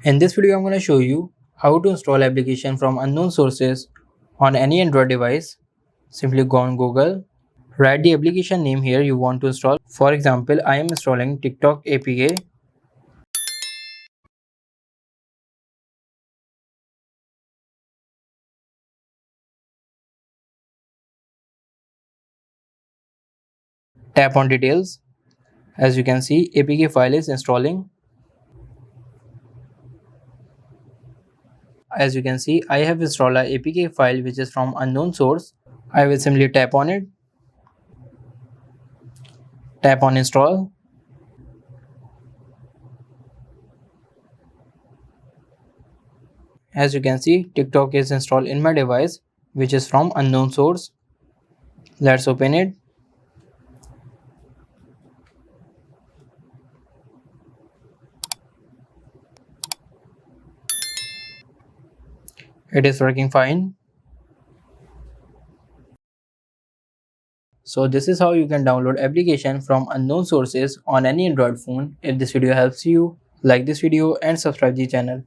In this video, I'm going to show you how to install application from unknown sources on any Android device. Simply go on Google, write the application name here you want to install. For example, I am installing TikTok APK. Tap on details. As you can see, APK file is installing. As you can see, I have installed a APK file which is from unknown source. I will simply tap on it. Tap on install. As you can see, TikTok is installed in my device which is from unknown source. Let's open it. It is working fine. So this is how you can download application from unknown sources on any Android phone. If this video helps you, like this video and subscribe the channel.